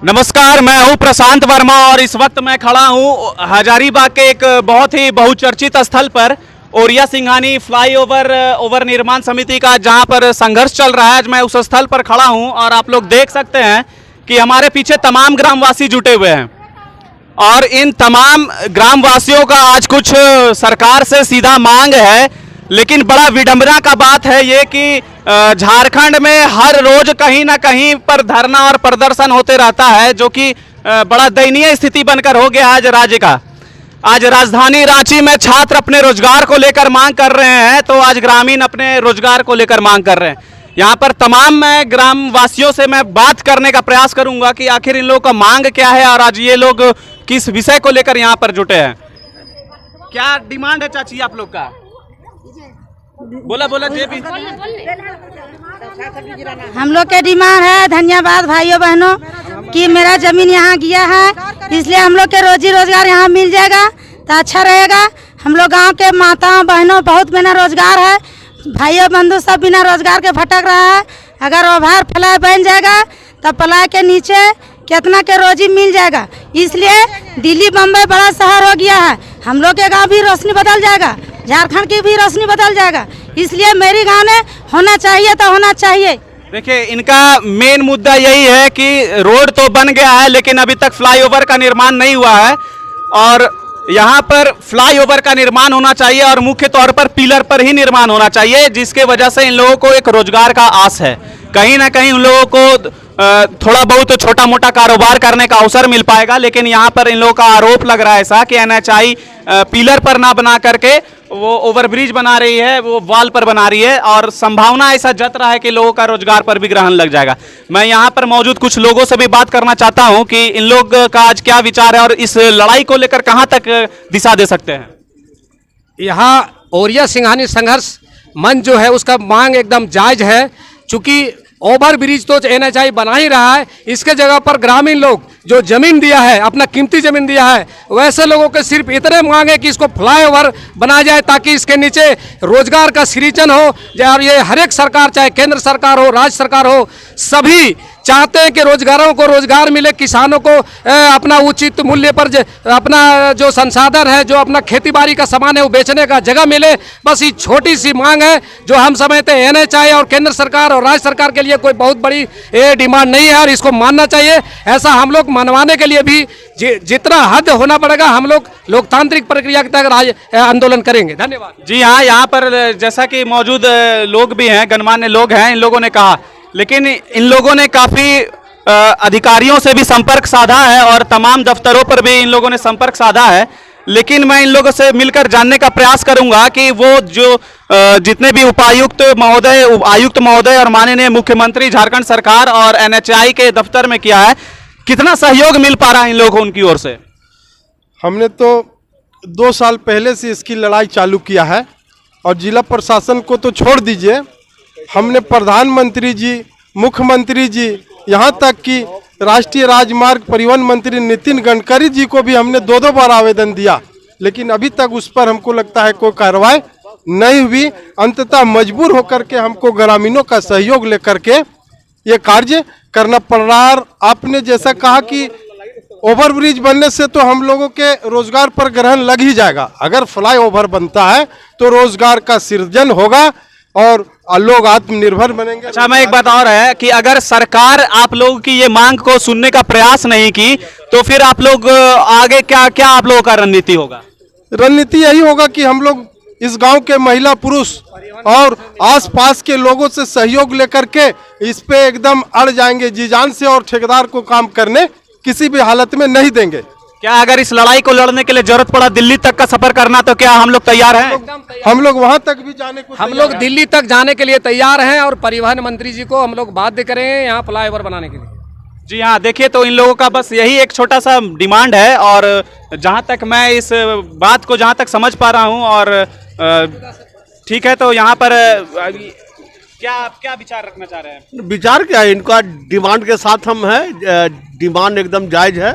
नमस्कार, मैं हूं प्रशांत वर्मा और इस वक्त मैं खड़ा हूं हजारीबाग के एक बहुत ही बहुचर्चित स्थल पर ओरिया सिंघानी फ्लाईओवर निर्माण समिति का, जहां पर संघर्ष चल रहा है। आज मैं उस स्थल पर खड़ा हूं और आप लोग देख सकते हैं कि हमारे पीछे तमाम ग्रामवासी जुटे हुए हैं और इन तमाम ग्रामवासियों का आज कुछ सरकार से सीधा मांग है। लेकिन बड़ा विडंबना का बात है ये कि झारखंड में हर रोज कहीं ना कहीं पर धरना और प्रदर्शन होते रहता है, जो कि बड़ा दयनीय स्थिति बनकर हो गया आज राज्य का। आज राजधानी रांची में छात्र अपने रोजगार को लेकर मांग कर रहे हैं, तो आज ग्रामीण अपने रोजगार को लेकर मांग कर रहे हैं। यहाँ पर तमाम मैं ग्रामवासियों से मैं बात करने का प्रयास करूंगा कि आखिर इन लोगों का मांग क्या है और आज ये लोग किस विषय को लेकर यहाँ पर जुटे हैं। क्या डिमांड है चाची आप लोग का? बोला जे भी। हम लोग के डिमांड है, धन्यवाद भाइयों बहनों कि मेरा जमीन यहाँ गया है, इसलिए हम लोग के रोजी रोजगार यहाँ मिल जाएगा तो अच्छा रहेगा। हम लोग गांव के माताओं बहनों बहुत बिना रोजगार है, भाइयों बंधु सब बिना रोजगार के भटक रहा है। अगर ओवर फ्लाई बन जाएगा तो फ्लाई के नीचे कितना के रोजी मिल जाएगा। इसलिए दिल्ली बम्बई बड़ा शहर हो गया है, हम लोग के गाँव भी रोशनी बदल जाएगा, झारखंड की भी रोशनी बदल जाएगा। इसलिए मेरी गाँव में होना चाहिए तो होना चाहिए। देखिए, इनका मेन मुद्दा यही है कि रोड तो बन गया है लेकिन अभी तक फ्लाईओवर का निर्माण नहीं हुआ है और यहाँ पर फ्लाईओवर का निर्माण होना चाहिए और मुख्य तौर पर पिलर पर ही निर्माण होना चाहिए, जिसके वजह से इन लोगों को एक रोजगार का आस है। कहीं ना कहीं उन लोगों को थोड़ा बहुत छोटा मोटा कारोबार करने का अवसर मिल पाएगा। लेकिन यहाँ पर इन लोगों का आरोप लग रहा है ऐसा कि NHI पिलर पर ना बना करके वो ओवरब्रिज बना रही है, वो वॉल पर बना रही है और संभावना ऐसा जत रहा है कि लोगों का रोजगार पर भी ग्रहण लग जाएगा। मैं यहाँ पर मौजूद कुछ लोगों से भी बात करना चाहता हूँ कि इन लोग का आज क्या विचार है और इस लड़ाई को लेकर कहाँ तक दिशा दे सकते हैं। यहाँ ओरिया सिंघानी संघर्ष मंच जो है उसका मांग एकदम जायज है, चूंकि ओवर ब्रिज तो NHI बना ही रहा है, इसके जगह पर ग्रामीण लोग जो जमीन दिया है, अपना कीमती जमीन दिया है, वैसे लोगों के सिर्फ इतने मांगे कि इसको फ्लाईओवर बनाया जाए ताकि इसके नीचे रोजगार का सृजन हो। और ये हर एक सरकार, चाहे केंद्र सरकार हो, राज्य सरकार हो, सभी चाहते हैं कि रोजगारों को रोजगार मिले, किसानों को अपना उचित मूल्य पर अपना जो संसाधन है, जो अपना खेती बाड़ी का सामान है वो बेचने का जगह मिले। बस ये छोटी सी मांग है जो हम समझते हैं NHI और केंद्र सरकार और राज्य सरकार के लिए कोई बहुत बड़ी डिमांड नहीं है और इसको मानना चाहिए। ऐसा हम लोग मनवाने के लिए भी जितना हद होना पड़ेगा हम लोग लोकतांत्रिक प्रक्रिया के तहत आंदोलन करेंगे। धन्यवाद। जी हाँ, यहाँ पर जैसा कि मौजूद लोग भी हैं, गणमान्य लोग हैं, इन लोगों ने कहा, लेकिन इन लोगों ने काफी अधिकारियों से भी संपर्क साधा है और तमाम दफ्तरों पर भी इन लोगों ने संपर्क साधा है। लेकिन मैं इन लोगों से मिलकर जानने का प्रयास करूंगा कि वो जो जितने भी उपायुक्त महोदय, आयुक्त महोदय और माननीय मुख्यमंत्री झारखंड सरकार और NHI के दफ्तर में किया है, कितना सहयोग मिल पा रहा है इन लोगों को उनकी ओर से। हमने तो 2 साल पहले से इसकी लड़ाई चालू किया है और जिला प्रशासन को तो छोड़ दीजिए, हमने प्रधानमंत्री जी, मुख्यमंत्री जी, यहाँ तक कि राष्ट्रीय राजमार्ग परिवहन मंत्री नितिन गडकरी जी को भी हमने 2 बार आवेदन दिया, लेकिन अभी तक उस पर हमको लगता है कोई कार्रवाई नहीं हुई। अंततः मजबूर होकर के हमको ग्रामीणों का सहयोग लेकर के ये कार्य करना पड़ रहा है। आपने जैसा कहा कि ओवरब्रिज बनने से तो हम लोगों के रोजगार पर ग्रहण लग ही जाएगा। अगर फ्लाईओवर बनता है तो रोजगार का सृजन होगा और लोग आत्मनिर्भर बनेंगे। अच्छा, मैं एक बात और है कि अगर सरकार आप लोगों की ये मांग को सुनने का प्रयास नहीं की तो फिर आप लोग आगे क्या आप लोगों का रणनीति होगा? रणनीति यही होगा कि हम लोग इस गांव के महिला पुरुष और आसपास के लोगों से सहयोग लेकर के इस पे एकदम अड़ जाएंगे जी जान से और ठेकेदार को काम करने किसी भी हालत में नहीं देंगे। क्या अगर इस लड़ाई को लड़ने के लिए जरूरत पड़ा दिल्ली तक का सफर करना तो क्या हम लोग तैयार हैं? हम लोग वहां तक भी जाने को हम लोग दिल्ली तक जाने के लिए तैयार हैं और परिवहन मंत्री जी को हम लोग बाध्य करेंगे यहाँ फ्लाईओवर बनाने के लिए। जी हाँ, देखिए, तो इन लोगों का बस यही एक छोटा सा डिमांड है और जहाँ तक मैं इस बात को जहाँ तक समझ पा रहा हूँ और ठीक है, तो यहाँ पर क्या विचार रखना चाह रहे हैं? विचार क्या है, इनका डिमांड के साथ हम हैं। डिमांड एकदम जायज है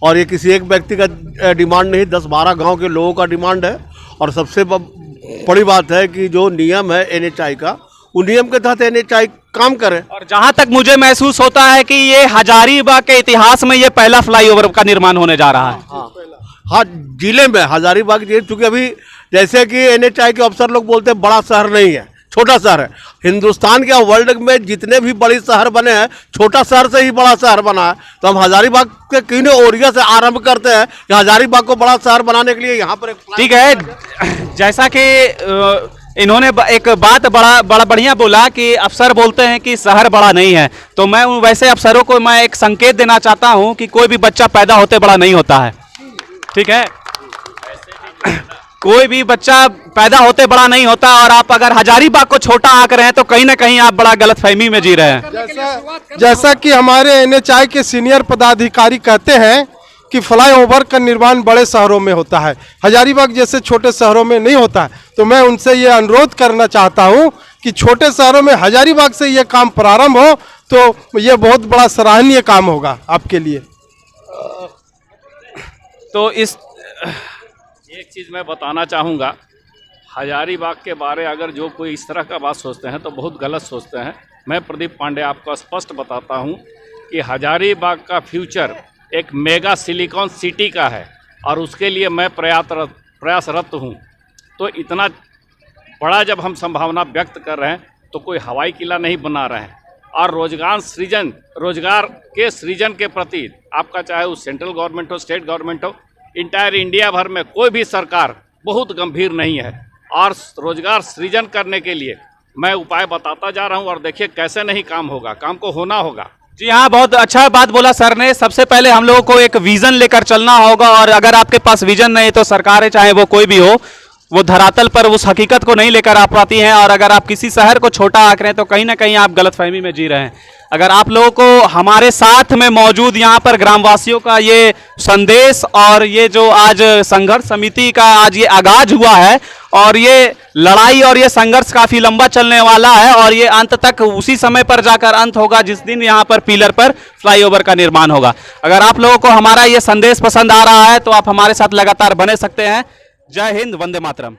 और ये किसी एक व्यक्ति का डिमांड नहीं, 10-12 गांव के लोगों का डिमांड है। और सबसे बड़ी बात है कि जो नियम है NHI का वो नियम के तहत NHAI काम करे। और जहां तक मुझे महसूस होता है कि ये हजारीबाग के इतिहास में ये पहला फ्लाईओवर का निर्माण होने जा रहा है। हाँ, जिले में हजारीबाग जिले, चूंकि अभी जैसे कि NHAI के अफसर लोग बोलते हैं बड़ा शहर नहीं है, छोटा शहर है। हिंदुस्तान के वर्ल्ड में जितने भी बड़े शहर बने हैं, छोटा शहर से ही बड़ा शहर बना है। तो हम हजारीबाग के क्यों ओरिया से आरंभ करते हैं कि हजारीबाग को बड़ा शहर बनाने के लिए यहाँ पर ठीक है, जैसा कि इन्होंने एक बात बड़ा बढ़िया बोला कि अफसर बोलते हैं कि शहर बड़ा नहीं है, तो मैं वैसे अफसरों को मैं एक संकेत देना चाहता हूं कि कोई भी बच्चा पैदा होते बड़ा नहीं होता है। ठीक है, कोई भी बच्चा पैदा होते बड़ा नहीं होता, और आप अगर हजारीबाग को छोटा आंक रहे हैं तो कहीं ना कहीं आप बड़ा गलतफहमी में जी रहे हैं। जैसा कि हमारे NHAI के सीनियर पदाधिकारी कहते हैं कि फ्लाईओवर का निर्माण बड़े शहरों में होता है, हजारीबाग जैसे छोटे शहरों में नहीं होता है। तो मैं उनसे ये अनुरोध करना चाहता हूँ कि छोटे शहरों में हजारीबाग से ये काम प्रारंभ हो तो ये बहुत बड़ा सराहनीय काम होगा आपके लिए। तो इस एक चीज़ मैं बताना चाहूँगा, हजारीबाग के बारे अगर जो कोई इस तरह का बात सोचते हैं तो बहुत गलत सोचते हैं। मैं प्रदीप पांडे आपको स्पष्ट बताता हूँ कि हजारीबाग का फ्यूचर एक मेगा सिलिकॉन सिटी का है, और उसके लिए मैं प्रयासरत हूँ। तो इतना बड़ा जब हम संभावना व्यक्त कर रहे हैं तो कोई हवाई किला नहीं बना रहे हैं, और रोजगार के सृजन के प्रति आपका चाहे वो सेंट्रल गवर्नमेंट हो, स्टेट गवर्नमेंट हो, इंटायर इंडिया भर में कोई भी सरकार बहुत गंभीर नहीं है। और रोजगार सृजन करने के लिए मैं उपाय बताता जा रहा हूं, और देखिए कैसे नहीं काम होगा, काम को होना होगा। जी हाँ, बहुत अच्छा बात बोला सर ने। सबसे पहले हम लोगों को एक विजन लेकर चलना होगा, और अगर आपके पास विजन नहीं तो सरकारें चाहे वो कोई भी हो, वो धरातल पर उस हकीकत को नहीं लेकर आ पाती हैं। और अगर आप किसी शहर को छोटा आंक रहे हैं तो कहीं ना कहीं आप गलतफहमी में जी रहे हैं। अगर आप लोगों को हमारे साथ में मौजूद यहाँ पर ग्रामवासियों का ये संदेश और ये जो आज संघर्ष समिति का आज ये आगाज हुआ है, और ये लड़ाई और ये संघर्ष काफी लंबा चलने वाला है, और ये अंत तक उसी समय पर जाकर अंत होगा जिस दिन यहाँ पर पिलर पर फ्लाईओवर का निर्माण होगा। अगर आप लोगों को हमारा ये संदेश पसंद आ रहा है तो आप हमारे साथ लगातार बने सकते हैं। जय हिंद, वंदे मातरम।